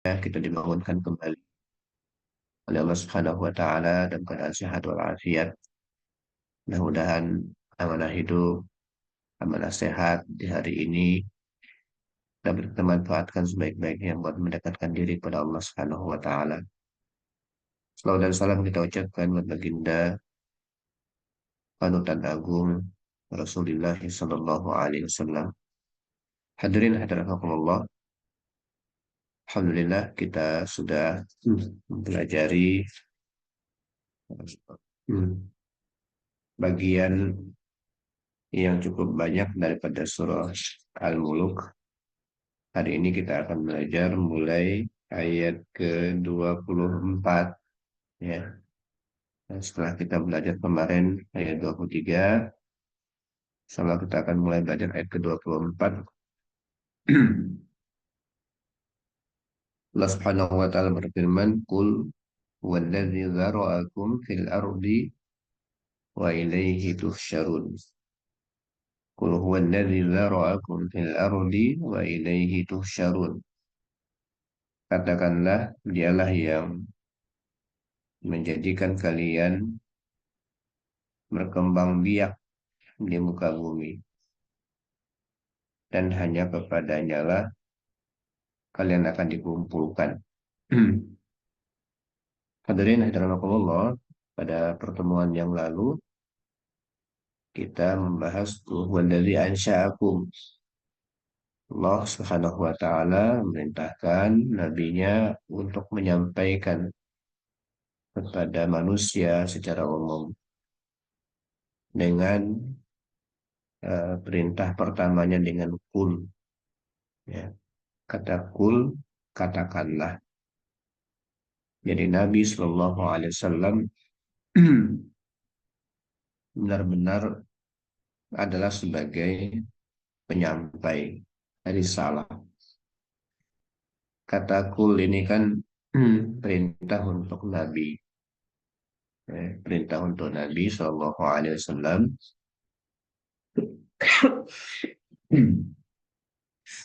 kita dibangunkan kembali oleh Allah Subhanahu wa taala dalam keadaan sehat walafiat. Mudah-mudahan amanah hidup, amanah sehat di hari ini dapat kita manfaatkan sebaik-baiknya buat mendekatkan diri pada Allah Subhanahu wa taala. Salawat dan salam kita ucapkan buat baginda panutan agung Rasulullah sallallahu alaihi wasallam. Hadirin hadirat Allah, alhamdulillah kita sudah mempelajari hmm, bagian yang cukup banyak daripada surah Al-Muluk. Hari ini kita akan belajar mulai ayat ke-24 ya. Dan setelah kita belajar kemarin ayat 23, setelah kita akan mulai belajar ayat ke-24. Allah Subhanahu wa taala berfirman, "Qul huwallazi dzara'akum fil ardi wa ilaihi tuhsyarun." Qul huwallazi dzara'akum fil ardi wa ilaihi tuhsyarun. Katakanlah, dialah yang menjadikan kalian berkembang biak di muka bumi, dan hanya kepadanya lah kalian akan dikumpulkan. Hadirin hadirin Allah, pada pertemuan yang lalu kita membahas huwallazi ansha'akum. Allah Subhanahu wa taala memerintahkan nabinya untuk menyampaikan kepada manusia secara umum dengan perintah pertamanya dengan kul, ya. Kata kul, katakanlah. Jadi Nabi Shallallahu Alaihi Wasallam benar-benar adalah sebagai penyampai risalah. Kata kul ini kan perintah untuk Nabi, perintah untuk Nabi Shallallahu Alaihi Wasallam.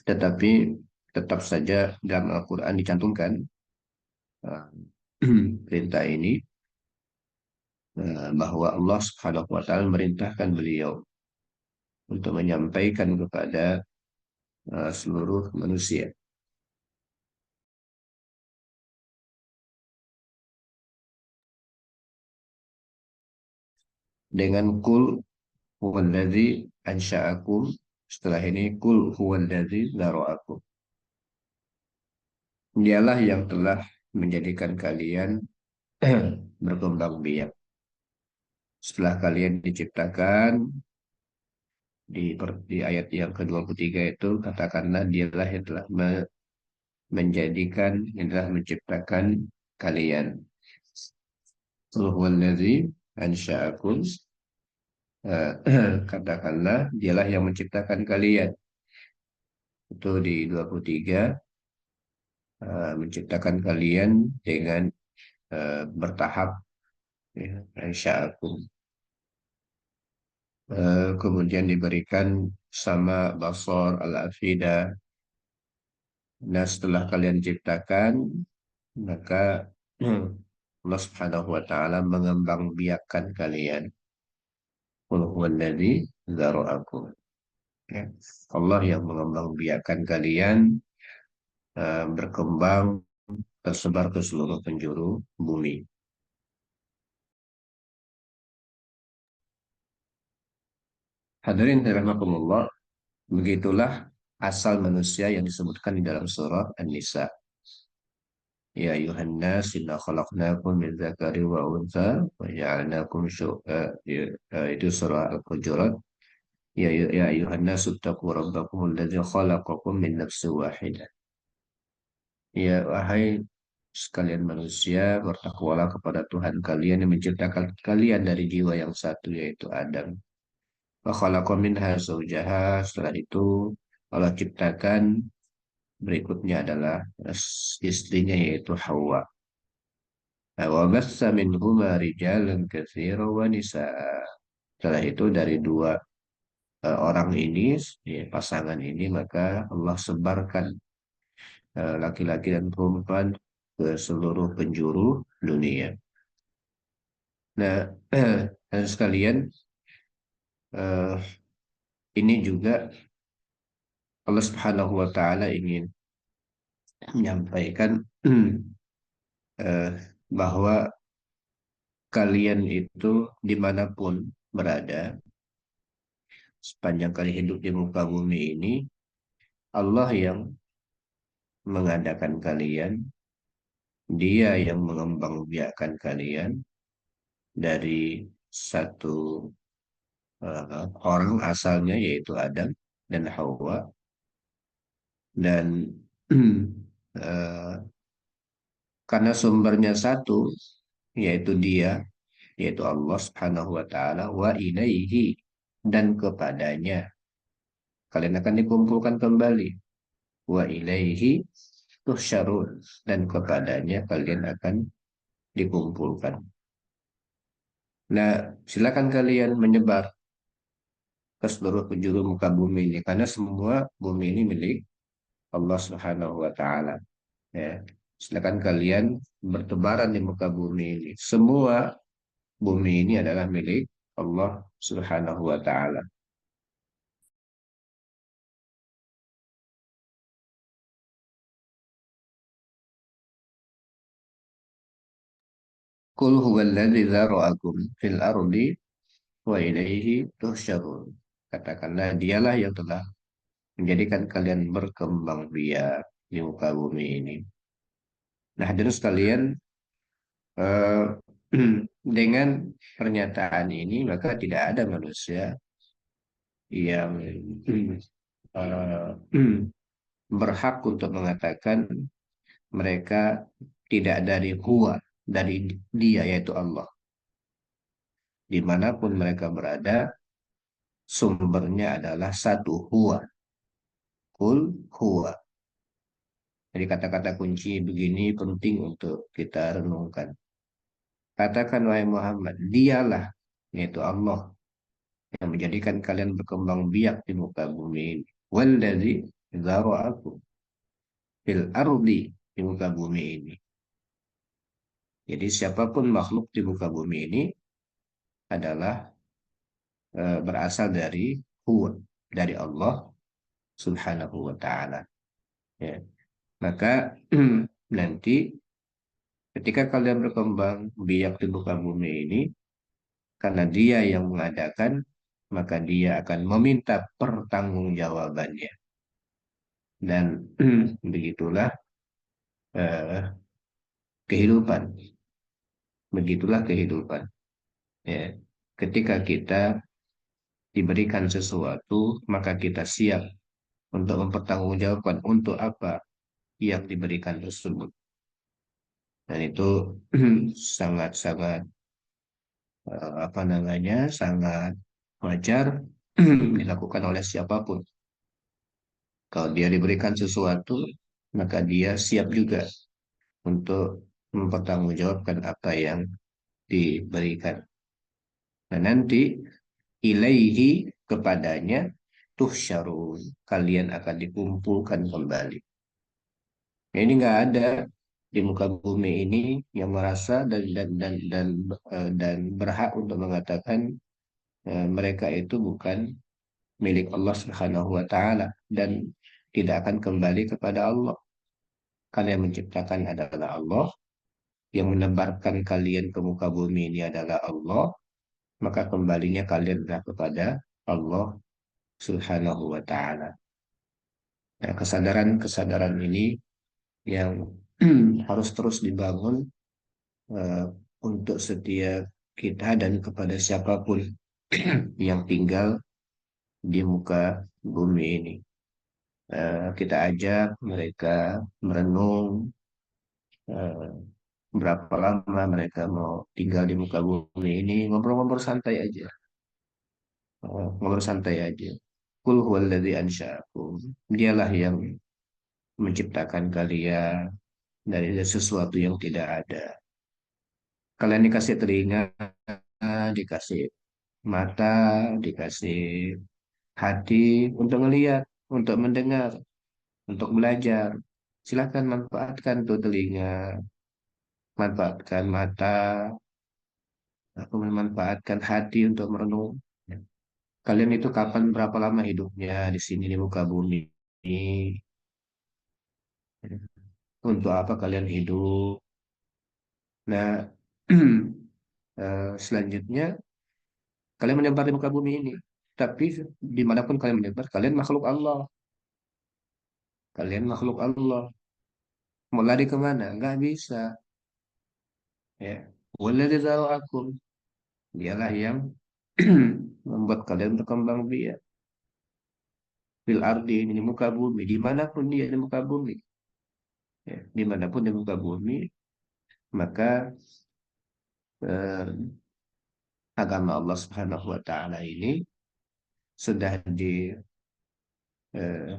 Tetapi tetap saja dalam Al-Quran dicantumkan uh, perintah ini, bahwa Allah Subhanahu wa taala memerintahkan beliau untuk menyampaikan kepada seluruh manusia. Dengan kul huwallazi ansha'akum, setelah ini kul huwallazi dzara'akum. Dialah yang telah menjadikan kalian berkembang biak. Setelah kalian diciptakan, di ayat yang ke-23 itu katakanlah dialah yang telah menjadikan, yang telah menciptakan kalian. Huwallazi ansha'akum, katakanlah dialah yang menciptakan kalian. Itu di 23, menciptakan kalian dengan bertahap, ya, ansha'akum. Kemudian diberikan sama basar al-afidah. Nah, setelah kalian ciptakan, maka Allah Subhanahu wa taala mengembangbiakkan kalian. Qul huwallazi dzara'akum. Ya. Allah yang mengembangbiakkan kalian, berkembang, tersebar ke seluruh penjuru bumi. Hadirin rahimakumullah, begitulah asal manusia yang disebutkan di dalam surah An-Nisa. Ya ayuhan nas inna khalaqnakum min dzakari wa untha wa ja'alnakum itu surah Al-Hujurat. Ya ayuhan nas ittaqu rabbakum alladzi khalaqakum min nafsin wahidah. Ya wahai sekalian manusia, bertakwalah kepada Tuhan kalian yang menciptakan kalian dari jiwa yang satu, yaitu Adam. Wa khalaqa minha zawjaha, setelah itu Allah ciptakan berikutnya adalah istrinya, yaitu Hawa. Wa bassa minhuma rijalan katsiran wa nisaa. Setelah itu dari dua orang ini, ya, pasangan ini, maka Allah sebarkan laki-laki dan perempuan ke seluruh penjuru dunia. Nah, dan sekalian, eh, ini juga Allah Subhanahu wa Ta'ala ingin menyampaikan eh, bahwa kalian itu dimanapun berada, sepanjang kali hidup di muka bumi ini, Allah yang mengadakan kalian, Dia yang mengembangbiakkan kalian dari satu orang asalnya yaitu Adam dan Hawa, dan eh, karena sumbernya satu yaitu Dia, yaitu Allah Subhanahu wa taala, wa ilaihi, dan kepadanya kalian akan dikumpulkan kembali, wa ilaihi tuhsyarun, dan kepadanya kalian akan dikumpulkan. Nah, silakan kalian menyebar ke seluruh penjuru muka bumi ini karena semua bumi ini milik Allah Subhanahu wa taala, ya. Silakan kalian bertebaran di muka bumi ini. Semua bumi ini adalah milik Allah Subhanahu wa taala. Qul huwallazi dzara'akum fil ardi wa ilaihi tuhsyarun. Katakanlah dialah yang telah menjadikan kalian berkembang biak di muka bumi ini. Nah, hadirin sekalian, eh, dengan pernyataan ini maka tidak ada manusia yang eh, berhak untuk mengatakan mereka tidak dari huwa, dari dia yaitu Allah. Dimanapun mereka berada, sumbernya adalah satu, huwa. Kul huwa. Jadi kata-kata kunci begini penting untuk kita renungkan. Katakan wahai Muhammad, dialah, yaitu Allah, yang menjadikan kalian berkembang biak di muka bumi ini. Walladzi dzara'akum fil ardi, di muka bumi ini. Jadi siapapun makhluk di muka bumi ini adalah berasal dari huwa, dari Allah Subhanahu wa taala. Ya. Maka nanti ketika kalian berkembang biak di muka bumi ini, karena dia yang mengadakan, maka dia akan meminta pertanggungjawabannya. Dan begitulah eh, kehidupan. Begitulah kehidupan. Ya. Ketika kita diberikan sesuatu, maka kita siap untuk mempertanggungjawabkan untuk apa yang diberikan tersebut. Dan itu sangat-sangat apa namanya, sangat wajar dilakukan oleh siapapun. Kalau dia diberikan sesuatu, maka dia siap juga untuk mempertanggungjawabkan apa yang diberikan. Dan nanti ilaihi, kepadanya, tuhsyarun, kalian akan dikumpulkan kembali. Nah, ini nggak ada di muka bumi ini yang merasa dan berhak untuk mengatakan mereka itu bukan milik Allah Subhanahu wa taala dan tidak akan kembali kepada Allah. Karena yang menciptakan adalah Allah, yang menebarkan kalian ke muka bumi ini adalah Allah, maka kembalinya kalian adalah kepada Allah Subhanahu wa taala. Nah, kesadaran-kesadaran ini yang harus terus dibangun eh, untuk setiap kita dan kepada siapapun yang tinggal di muka bumi ini. Kita ajak mereka merenung eh, berapa lama mereka mau tinggal di muka bumi ini, ngobrol-ngobrol santai aja. Ngobrol santai aja. Qul huwallazi ansya'akum. Dialah yang menciptakan kalian dari sesuatu yang tidak ada. Kalian dikasih telinga, dikasih mata, dikasih hati untuk melihat, untuk mendengar, untuk belajar. Silakan manfaatkan tuh telinga, manfaatkan mata, aku memanfaatkan hati untuk merenung. Kalian itu kapan berapa lama hidupnya di sini di muka bumi ini? Untuk apa kalian hidup? Nah, selanjutnya kalian menyebar di muka bumi ini. Tapi dimanapun kalian menyebar, kalian makhluk Allah. Kalian makhluk Allah. Mau lari kemana? Nggak bisa. Ya. Walladzi dzara'akum. Dialah yang membuat kalian berkembang biak fil ardi ini di muka bumi. Dimanapun dia di muka bumi. Ya. Dimanapun di muka bumi, maka eh, agama Allah Subhanahu wa taala ini sudah eh,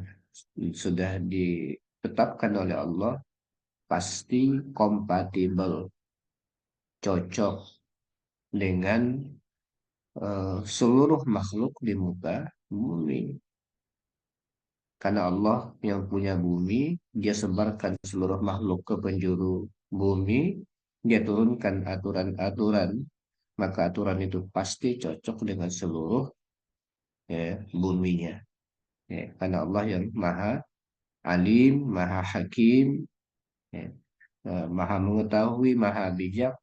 sudah ditetapkan oleh Allah pasti kompatibel, cocok dengan seluruh makhluk di muka bumi. Karena Allah yang punya bumi, dia sebarkan seluruh makhluk ke penjuru bumi, dia turunkan aturan-aturan, maka aturan itu pasti cocok dengan seluruh buminya. Ya, karena Allah yang maha alim, maha hakim, ya, maha mengetahui, maha bijak,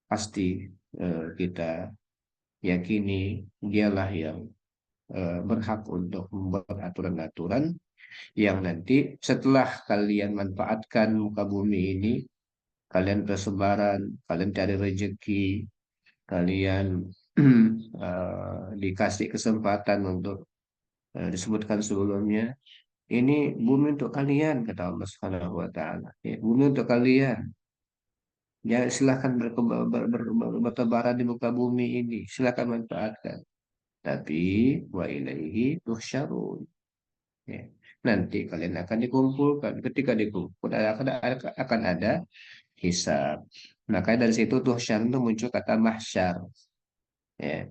pasti kita yakini dialah yang berhak untuk membuat aturan-aturan yang nanti setelah kalian manfaatkan muka bumi ini, kalian bersebaran, kalian cari rezeki, kalian dikasih kesempatan untuk disebutkan sebelumnya, ini bumi untuk kalian, kata Allah Subhanahu wa taala. Ya, bumi untuk kalian. Ya, silahkan bertebaran di muka bumi ini. Silahkan manfaatkan. Tapi wa ilaihi tuhsyarun. Ya. Nanti kalian akan dikumpulkan. Ketika dikumpul akan ada hisab. Makanya dari situ tuhsyar itu muncul kata mahsyar. Ya.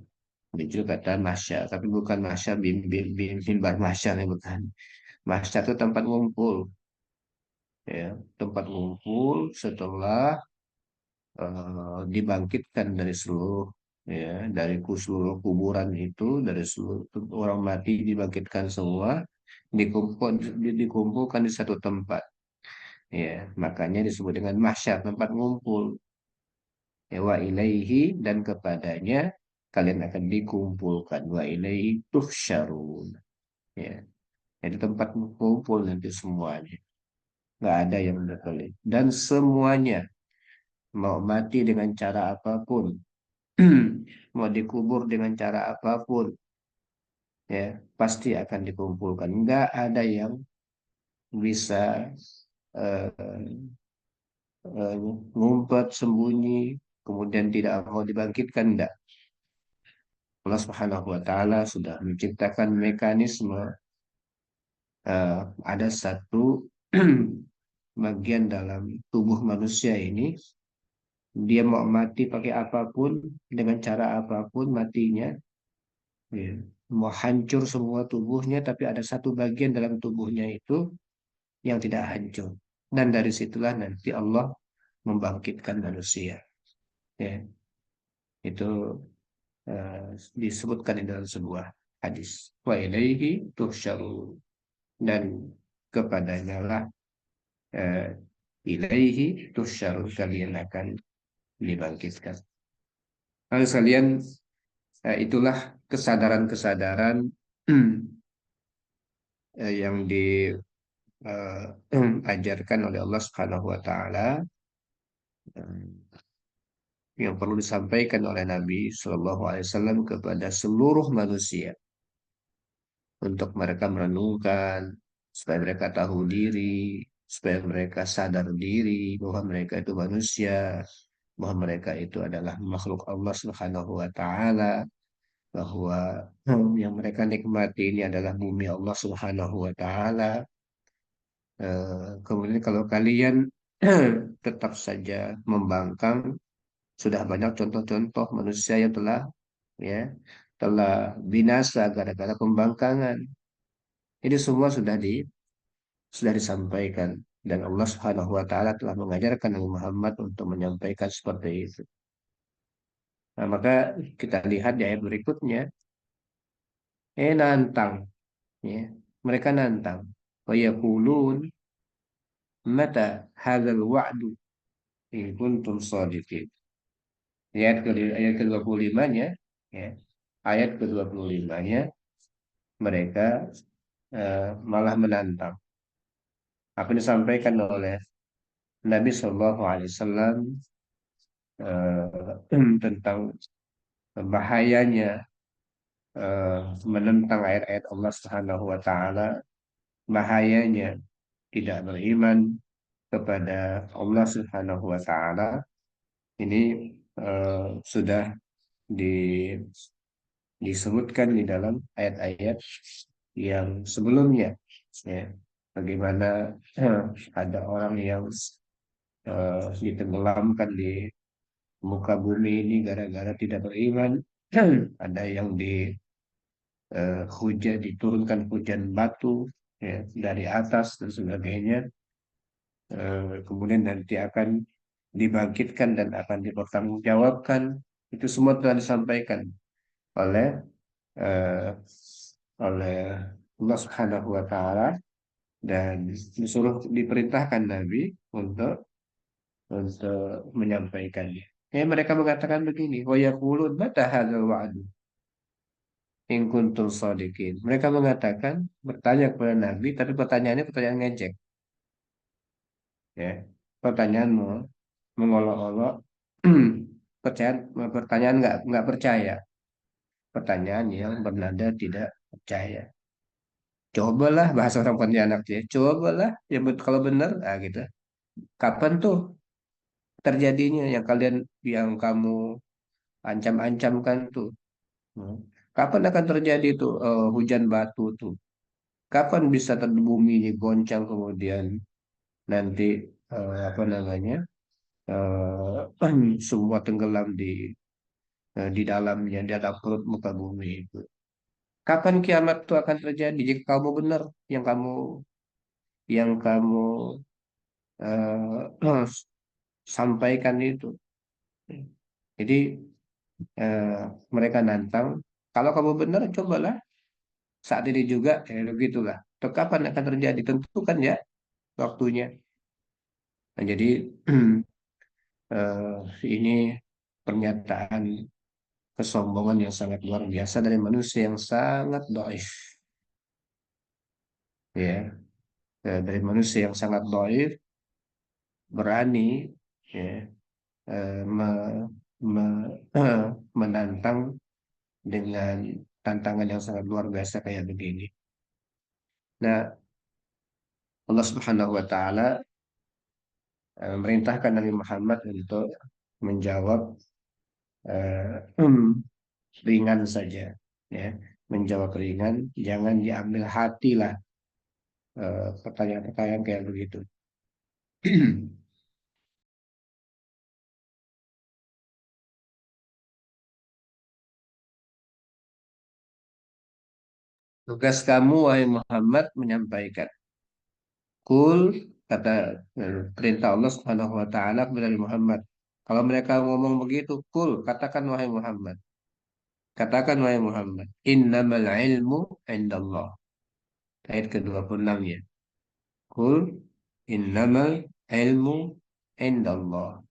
Muncul kata mahsyar. Tapi bukan mahsyar bimbar mahsyar. Ya, bukan. Mahsyar itu tempat ngumpul. Ya. Tempat ngumpul setelah dibangkitkan dari seluruh ya seluruh kuburan itu dari seluruh orang mati dibangkitkan semua dikumpulkan di satu tempat ya makanya disebut dengan mahsyar tempat ngumpul ya wa ilaihi dan kepadanya kalian akan dikumpulkan wa ilaihi tuhsyarun ya jadi tempat kumpul nanti semuanya nggak ada yang berkelit dan semuanya mau mati dengan cara apapun mau dikubur dengan cara apapun ya pasti akan dikumpulkan nggak ada yang bisa eh, ngumpet sembunyi kemudian tidak mau dibangkitkan enggak Allah Subhanahu wa taala sudah menciptakan mekanisme ada satu bagian dalam tubuh manusia ini dia mau mati pakai apapun dengan cara apapun matinya ya. Mau hancur semua tubuhnya tapi ada satu bagian dalam tubuhnya itu yang tidak hancur. Dan dari situlah nanti Allah membangkitkan manusia. Ya, itu disebutkan di dalam sebuah hadis. Wa ilaihi tuhsyarun. Dan kepadanya lah eh, ilaihi tuhsyarun kalian akan dibangkitkan. Lalu kalian itulah kesadaran-kesadaran yang diajarkan oleh Allah Subhanahu wa taala yang perlu disampaikan oleh Nabi Shallallahu Alaihi Wasallam kepada seluruh manusia untuk mereka merenungkan supaya mereka tahu diri, supaya mereka sadar diri bahwa mereka itu manusia, bahwa mereka itu adalah makhluk Allah Subhanahu Wa Taala, bahwa yang mereka nikmati ini adalah bumi Allah Subhanahu Wa Taala. Kemudian kalau kalian tetap saja membangkang, sudah banyak contoh-contoh manusia yang ya telah binasa gara-gara pembangkangan. Ini semua sudah disampaikan. Dan Allah Subhanahu wa taala telah mengajarkan Nabi Muhammad untuk menyampaikan seperti itu. Nah, maka kita lihat di ayat berikutnya, nantang, ya. Mereka nantang. Wa yaqulun mata hadzal wa'du in kuntum shadiqin. Ayat ke-25-nya, ya. Ayat ke-25-nya mereka malah menantang apa yang disampaikan oleh Nabi Shallallahu Alaihi Wasallam tentang bahayanya menentang ayat-ayat Allah Subhanahu Wa Taala, bahayanya tidak beriman kepada Allah Subhanahu Wa Taala. Ini sudah di- disebutkan di dalam ayat-ayat yang sebelumnya, ya. Bagaimana ada orang yang ditenggelamkan di muka bumi ini gara-gara tidak beriman. Ada yang hujan diturunkan hujan batu, ya, dari atas dan sebagainya. Kemudian nanti akan dibangkitkan dan akan dipertanggungjawabkan. Itu semua telah disampaikan oleh eh, oleh Allah Subhanahu wa taala, dan diperintahkan Nabi untuk menyampaikannya. Mereka mengatakan begini, wa yaqulun mata hadzal wa'du in kuntum shadiqin. Mereka mengatakan, bertanya kepada Nabi, tapi pertanyaannya pertanyaan ngejek, ya. Pertanyaan mengolok-olok, pertanyaan pertanyaan nggak percaya, pertanyaan yang bernada tidak percaya. Cobalah, bahasa orang Pontianak ya. Cobalah, ya kalau benar, gitu. Kapan tuh terjadinya yang kamu ancam-ancamkan tuh? Hmm. Kapan akan terjadi tuh hujan batu tuh? Kapan bisa bumi ini goncang kemudian nanti apa namanya semua tenggelam di dalamnya, di dalam perut muka bumi itu. Kapan kiamat itu akan terjadi? Jika kamu benar yang kamu sampaikan itu. Jadi eh, mereka nantang, kalau kamu benar cobalah saat ini juga, begitulah. Atau kapan akan terjadi? Tentukan ya waktunya. Nah, jadi ini pernyataan kesombongan yang sangat luar biasa dari manusia yang sangat doif, ya. Dari manusia yang sangat doif berani, ya, eh, me- me- menantang dengan tantangan yang sangat luar biasa kayak begini. Nah, Allah Subhanahu wa taala merintahkan Nabi Muhammad untuk menjawab eh, ringan saja, ya. Menjawab ringan, jangan diambil hati lah pertanyaan-pertanyaan kayak begitu. Tugas kamu wahai Muhammad menyampaikan. Kul, kata perintah Allah Subhanahu wa taala kepada Nabi Muhammad. Kalau mereka ngomong begitu, kul, katakan wahai Muhammad. Katakan wahai Muhammad, innamal ilmu indallah. Ayat ke-26 ya. Kul innamal ilmu indallah.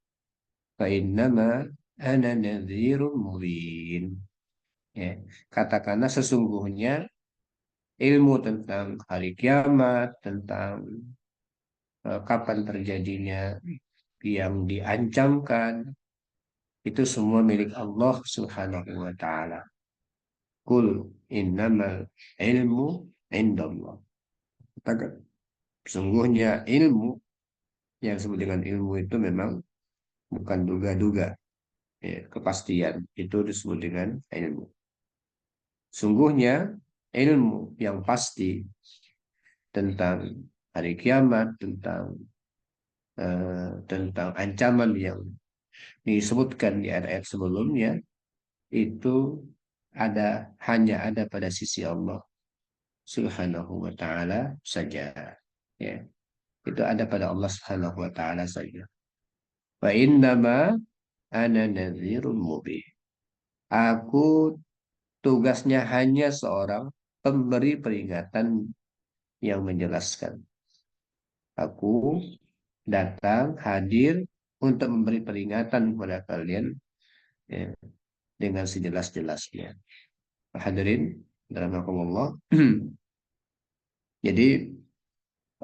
Fa innama ana nadhirun mubin. Ya. Katakanlah sesungguhnya ilmu tentang hari kiamat, tentang kapan terjadinya yang diancamkan, itu semua milik Allah Subhanahu wa taala. Kul innamal ilmu indallah. Katakan, sungguhnya ilmu yang disebut dengan ilmu itu memang bukan duga-duga, ya, kepastian itu disebut dengan ilmu. Sungguhnya ilmu yang pasti tentang hari kiamat, tentang ancaman yang disebutkan di ayat-ayat sebelumnya itu hanya ada pada sisi Allah Subhanahu wa taala saja, ya. itu ada pada Allah Subhanahu wa taala saja. Wa innama ana nadhirun mubin. Aku tugasnya hanya seorang pemberi peringatan yang menjelaskan. Aku datang hadir untuk memberi peringatan kepada kalian, ya, dengan sejelas-jelasnya. Hadirin dalam Allah. Jadi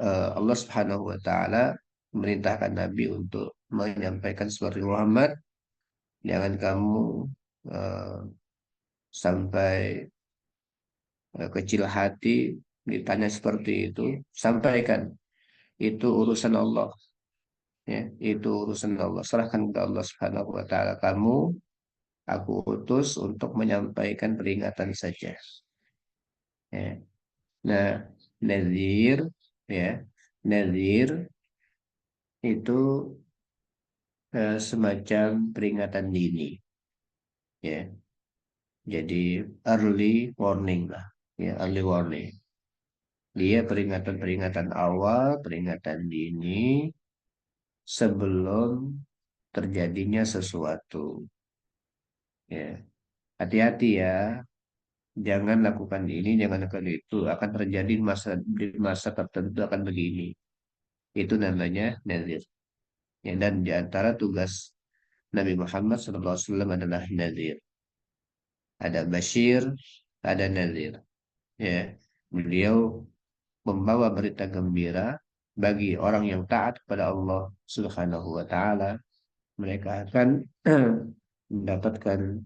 Allah Subhanahu wa taala memerintahkan Nabi untuk menyampaikan seperti Muhammad, jangan kamu eh, sampai kecil hati ditanya seperti itu, sampaikan itu urusan Allah, ya, itu urusan Allah. Serahkan ke Allah Subhanahu wa taala. Aku utus untuk menyampaikan peringatan saja. Ya. Nah, nazir, ya, nazir itu semacam peringatan dini, ya. Jadi early warning lah, ya, early warning. Dia peringatan-peringatan awal, peringatan dini sebelum terjadinya sesuatu. Ya, hati-hati ya, jangan lakukan ini, jangan lakukan itu. Akan terjadi di masa tertentu akan begini. Itu namanya nazir. Ya, dan di antara tugas Nabi Muhammad SAW adalah nazir. Ada Bashir, ada nazir. Ya, beliau membawa berita gembira bagi orang yang taat kepada Allah Subhanahu wa taala. Mereka akan mendapatkan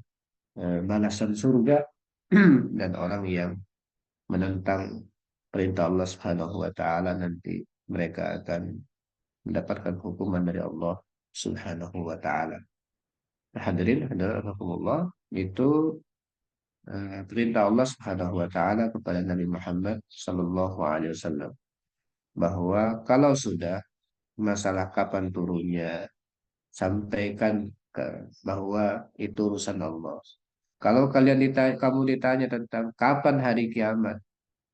balasan surga, dan orang yang menentang perintah Allah Subhanahu wa taala nanti mereka akan mendapatkan hukuman dari Allah Subhanahu wa taala. Hadirin hadirat rahimakumullah, itu perintah Allah Subhanahu wa taala kepada Nabi Muhammad sallallahu alaihi wasallam, bahwa kalau sudah masalah kapan turunnya, sampaikan ke bahwa itu urusan Allah. Kalau kamu ditanya tentang kapan hari kiamat,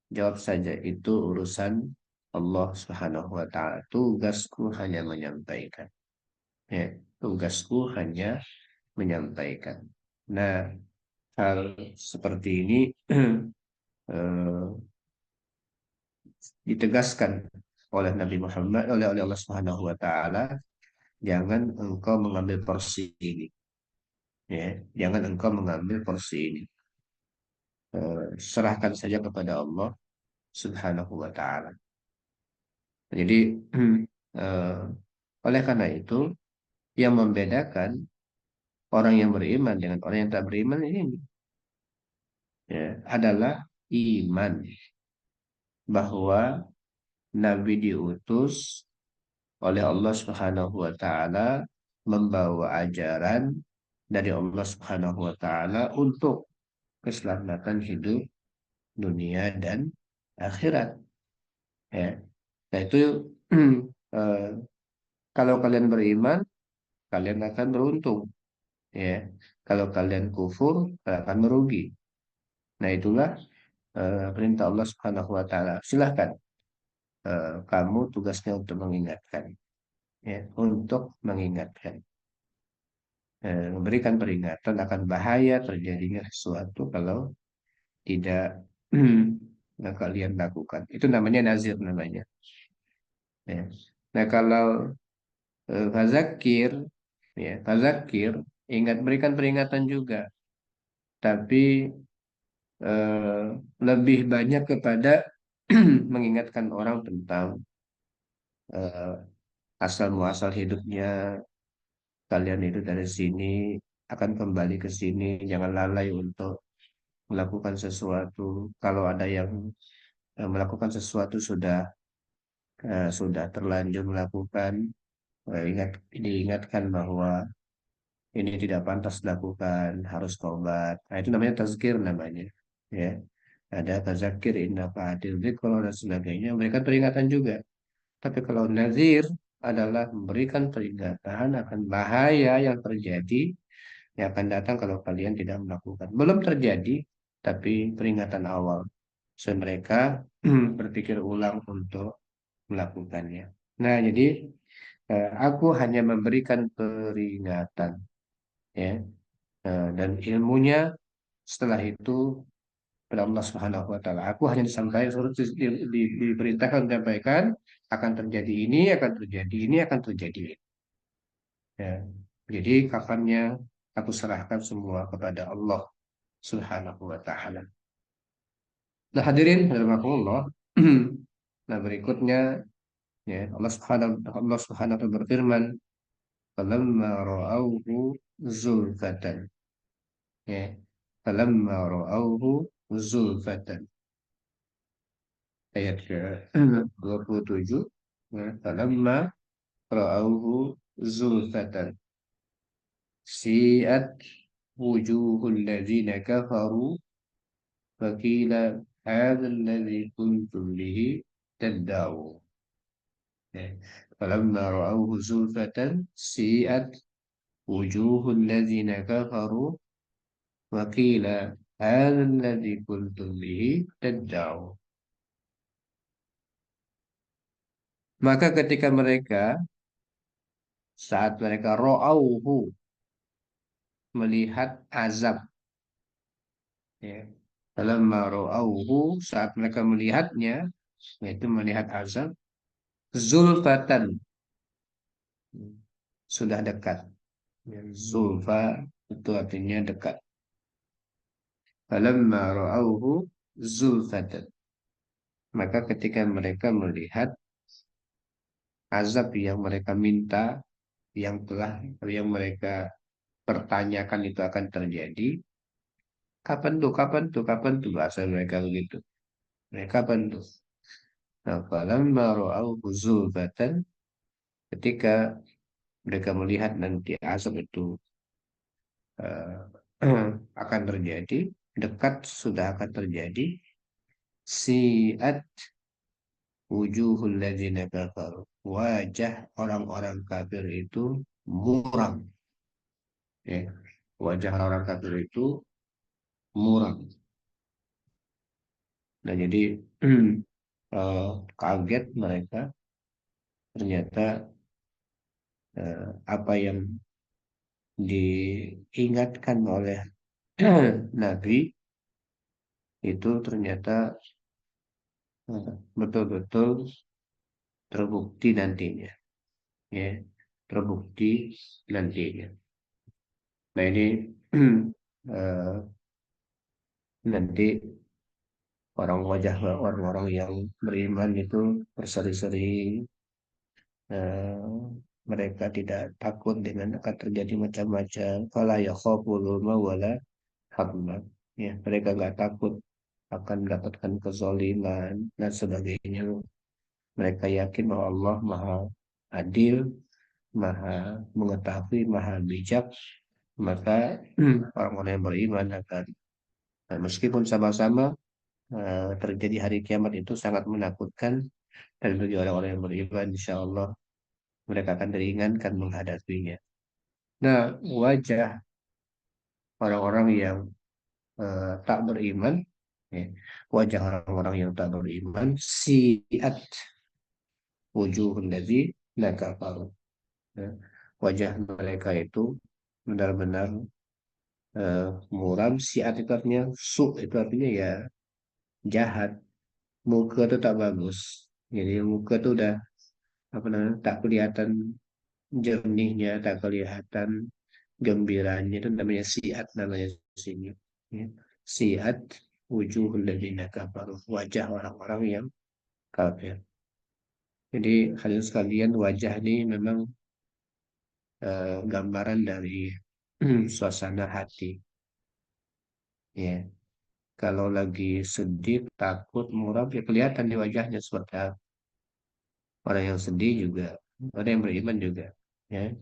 jawab saja itu urusan Allah Subhanahu wa taala. Tugasku hanya menyampaikan. Ya, tugasku hanya menyampaikan. Nah, hal seperti ini eh, ditegaskan oleh Nabi Muhammad, oleh Allah Subhanahu wa taala, jangan engkau mengambil porsi ini. Ya, jangan engkau mengambil porsi ini. Serahkan saja kepada Allah Subhanahu wa taala. Jadi eh, oleh karena itu yang membedakan orang yang beriman dengan orang yang tak beriman ini, ya, adalah iman bahwa Nabi diutus oleh Allah Subhanahu wa taala membawa ajaran dari Allah Subhanahu wa taala untuk keselamatan hidup dunia dan akhirat. Ya. Nah itu eh, kalau kalian beriman, kalian akan beruntung. Ya, kalau kalian kufur, kalian akan merugi. Nah itulah perintah Allah Subhanahu Wa Taala. Silahkan, kamu tugasnya untuk mengingatkan, ya, untuk mengingatkan, memberikan peringatan akan bahaya terjadinya sesuatu kalau tidak kalian lakukan. Itu namanya nazir namanya. Ya. Nah kalau fazakir, ya, fazakir, ingat, berikan peringatan juga, tapi eh, lebih banyak kepada mengingatkan orang tentang eh, asal muasal hidupnya. Kalian itu dari sini akan kembali ke sini, jangan lalai untuk melakukan sesuatu. Kalau ada yang melakukan sesuatu sudah terlanjur melakukan, diingatkan bahwa ini tidak pantas dilakukan, harus tobat. Nah, itu namanya tazkir namanya. Ya. Ada tazakir, inna fa'atil dzikra dan sebagainya. Mereka peringatan juga. Tapi kalau nazir adalah memberikan peringatan akan bahaya yang terjadi, yang akan datang kalau kalian tidak melakukan. Belum terjadi, tapi peringatan awal. So, mereka berpikir ulang untuk melakukannya. Nah, jadi aku hanya memberikan peringatan, ya. Dan ilmunya setelah itu pada Allah Subhanahu wa taala. Aku hanya disampaikan diperintahkan menyampaikan akan terjadi ini, akan terjadi ini, akan terjadi ini. Ya. Jadi kapannya aku serahkan semua kepada Allah Subhanahu wa taala. Nah, hadirin rahimakumullah. Nah, berikutnya ya Allah Subhanahu wa taala berfirman, "Falamma ra'awhu zulfatan." Ya. "Falamma ra'awhu zulfatan." Ayat ke 27. Ya. "Falamma ra'awhu zulfatan." Si'at wujuhul ladzina kafaru فقيل هذا الذي كنتم به تدعون. فلما رأوه زلفة سيئت وجوه الذين كفروا وقيل هذا الذي كنتم به تدعون. Maka ketika mereka saat mereka ro'auhu melihat azab, ya. Falamma ro'auhu saat mereka melihatnya, yaitu melihat azab, zulfatan, sudah dekat. Ya, zulfa itu artinya dekat. Falamma ra'auhu zulfatan. Maka ketika mereka melihat azab yang mereka minta, yang mereka pertanyakan itu akan terjadi, kapan tuh, kapan tuh bahasa mereka begitu. Mereka kapan tuh? Nah, falamma ra'auhu zulfatan, ketika mereka melihat nanti azab itu eh, akan terjadi, dekat sudah akan terjadi, siat wujuhul ladzina kafaru. Wajah orang-orang kafir itu muram. Ya. Wajah orang kafir itu muram. Nah, jadi eh, kaget mereka ternyata apa yang diingatkan oleh Nabi itu ternyata betul-betul terbukti nantinya. Ya, terbukti nantinya. Nah, ini eh, nanti orang-orang yang beriman itu berseri-seri, eh, mereka tidak takut dengan akan terjadi macam-macam. Fala yakhafu zulma wala hadma. Ya, mereka nggak takut akan mendapatkan kezaliman dan sebagainya. Mereka yakin bahwa Allah Maha Adil, Maha Mengetahui, Maha Bijak. Maka orang-orang yang beriman akan, nah, meskipun sama-sama terjadi hari kiamat itu sangat menakutkan, dan bagi orang-orang yang beriman, insya Allah mereka akan diringankan menghadapinya. Nah, wajah orang-orang yang tak beriman, ya, wajah orang-orang yang tak beriman, siat wujuhul ladzi la kafaru. Ya. Wajah mereka itu benar-benar eh, muram. Siat itu artinya itu artinya ya jahat. Muka itu tak bagus. Jadi muka itu udah apa namanya, tak kelihatan jernihnya, tak kelihatan gembiranya, itu namanya siat, namanya sini. Ya. Siat wujuhul ladzina kafaru, wajah orang-orang yang kafir. Jadi hadirin sekalian, wajah ini memang gambaran dari suasana hati. Ya, kalau lagi sedih, takut, muram, ya kelihatan di wajahnya seperti apa. Orang yang sedih juga, orang yang beriman juga. Ya,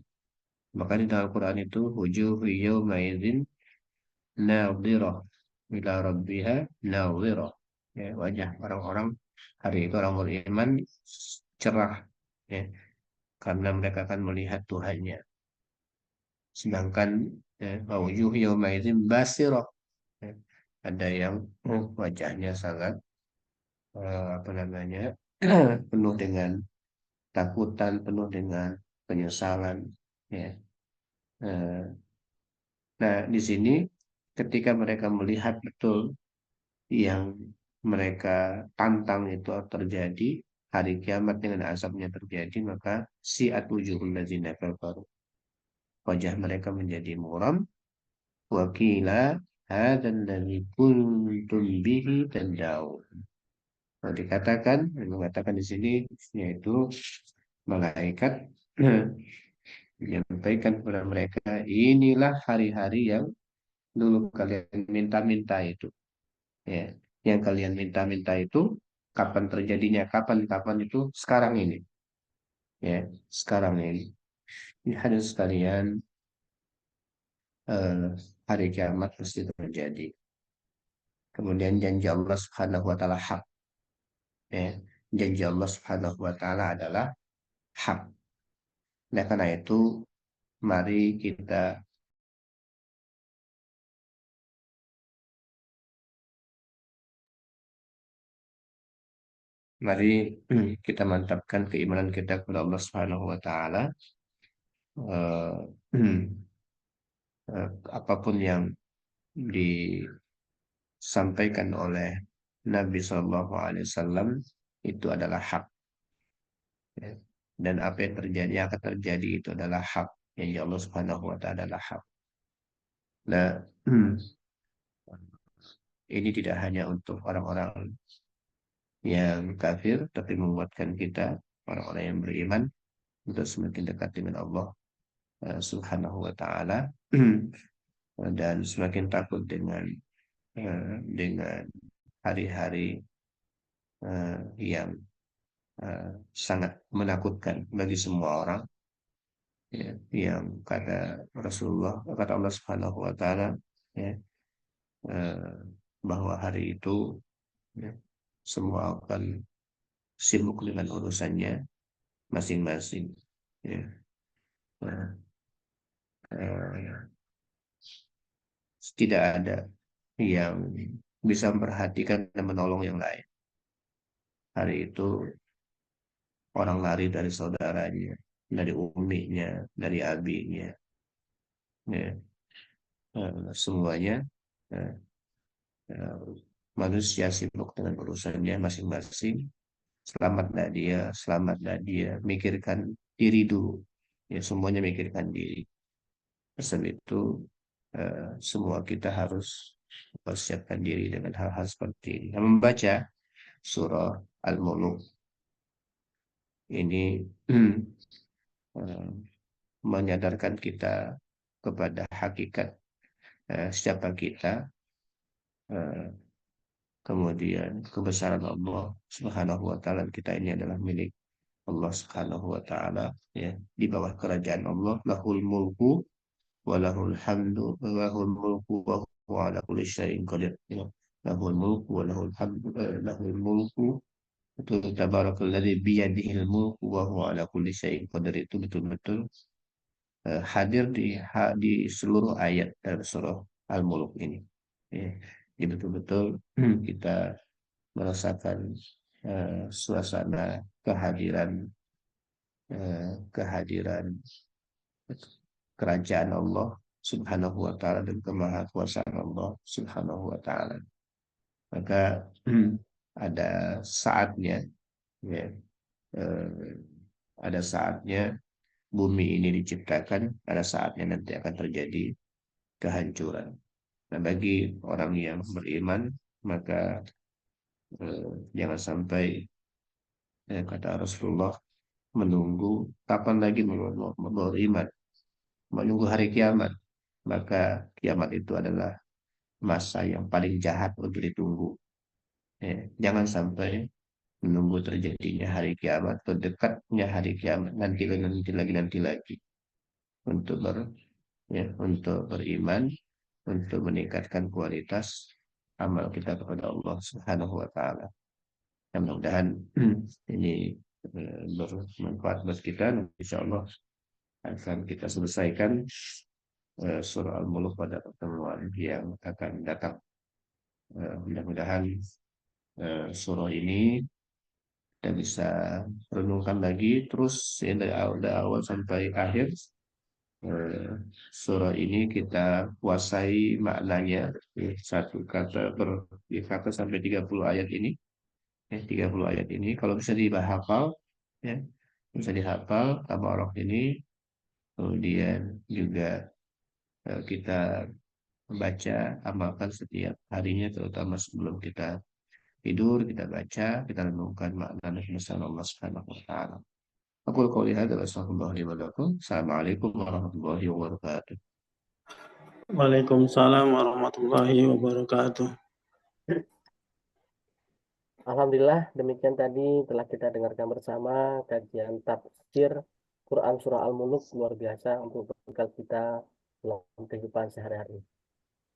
maka di dalam Al-Quran itu wujuhu yawma idzin nadhirah ila rabbiha nadhirah. Ya, wajah orang-orang hari itu orang beriman cerah, ya, karena mereka akan melihat Tuhannya. Sedangkan wujuh yawma idzin basirah. Ya, ada yang wajahnya sangat apa namanya penuh dengan takutan, penuh dengan penyesalan. Ya. Eh, Nah, di sini ketika mereka melihat betul yang mereka tantang itu terjadi, hari kiamat dengan azabnya terjadi, maka si'at wujuhul ladzina kafaru. Wajah mereka menjadi muram. Wakila hadzal ladzi kuntum bihi tad'un. Nah, dikatakan, yang mengatakan di sini yaitu malaikat menyampaikan kepada mereka, inilah hari-hari yang dulu kalian minta-minta itu. Ya, yang kalian minta-minta itu kapan terjadinya? Kapan itu? Sekarang ini. Ya, sekarang ini. Ini hadis sekalian, eh, hari kiamat pasti terjadi. Kemudian janji Allah Subhanahu wa taala hak. Ya, janji Allah Subhanahu wa taala adalah hak. Nah, karena itu mari kita mari kita mantapkan keimanan kita kepada Allah Subhanahu wa taala. Eh, Apapun yang disampaikan oleh Nabi Shallallahu Alaihi Wasallam itu adalah hak, ya. Dan apa yang terjadi akan terjadi itu adalah hak, yang Allah Subhanahu Wa Taala adalah hak. Nah, ini tidak hanya untuk orang-orang yang kafir, tapi menguatkan kita orang-orang yang beriman untuk semakin dekat dengan Allah Subhanahu Wa Taala dan semakin takut dengan hari-hari yang sangat menakutkan bagi semua orang, ya, yang kata Rasulullah, kata Allah Subhanahu wa taala, ya, eh, bahwa hari itu, ya, semua akan sibuk dengan urusannya masing-masing, ya. Nah, eh, tidak ada yang bisa memperhatikan dan menolong yang lain. Hari itu orang lari dari saudaranya, dari uminya, dari abinya, ya. Semuanya, eh, eh, manusia sibuk dengan urusannya masing-masing. Selamat dah dia, mikirkan diri dulu. Ya, semuanya mikirkan diri. Sebab itu semua kita harus mempersiapkan diri dengan hal-hal seperti ini. Nah, membaca surah Al-Muluk ini eh, menyadarkan kita kepada hakikat siapa kita, eh, kemudian kebesaran Allah Subhanahu wa taala. Kita ini adalah milik Allah Subhanahu wa taala, ya, di bawah kerajaan Allah, lahul mulku wa lahul hamdu wa lahul mulku wa huwa ala kulli syai'in qadir, ya. Lahul mulku wa lahul mulku itu tabarakalladzi biyadihil mulku wa huwa ala kulli syai'in qadir, itu betul-betul hadir di seluruh ayat dari surah Al-Mulk ini, ya. Jadi betul-betul kita merasakan suasana kehadiran kehadiran kerajaan Allah Subhanahu wa taala dan kemahakuasaan Allah Subhanahu wa taala. Maka ada saatnya, ya, eh, ada saatnya bumi ini diciptakan, ada saatnya nanti akan terjadi kehancuran. Nah, bagi orang yang beriman, maka jangan sampai, kata Rasulullah, menunggu kapan lagi beriman, menunggu hari kiamat. Maka kiamat itu adalah masa yang paling jahat untuk ditunggu. Ya, jangan sampai menunggu terjadinya hari kiamat atau dekatnya hari kiamat, nanti lagi untuk untuk beriman, untuk meningkatkan kualitas amal kita kepada Allah Subhanahu wa taala. Mudah-mudahan ini bermanfaat buat kita. Insya Allah akan kita selesaikan surah Al-Mulk pada pertemuan yang akan datang. Mudah-mudahan surah ini kita bisa renungkan lagi terus ya, dari awal sampai akhir. Eh, Surah ini kita kuasai maknanya, ya, satu kata kata sampai 30 ayat ini, 30 ayat ini kalau bisa dihafal, ya, bisa dihafal sama orang ini, kemudian juga kita membaca, amalkan setiap harinya, terutama sebelum kita tidur, kita baca, kita renungkan makna dan pesan Allah Subhanahu wa taala. Aku qouli hadza wa astaghfirullah li wa lakum. Assalamualaikum warahmatullahi wabarakatuh. Waalaikumsalam warahmatullahi wabarakatuh. Alhamdulillah, demikian tadi telah kita dengarkan bersama kajian tafsir Quran Surah Al-Muluk, luar biasa untuk bekal kita dalam kehidupan sehari-hari.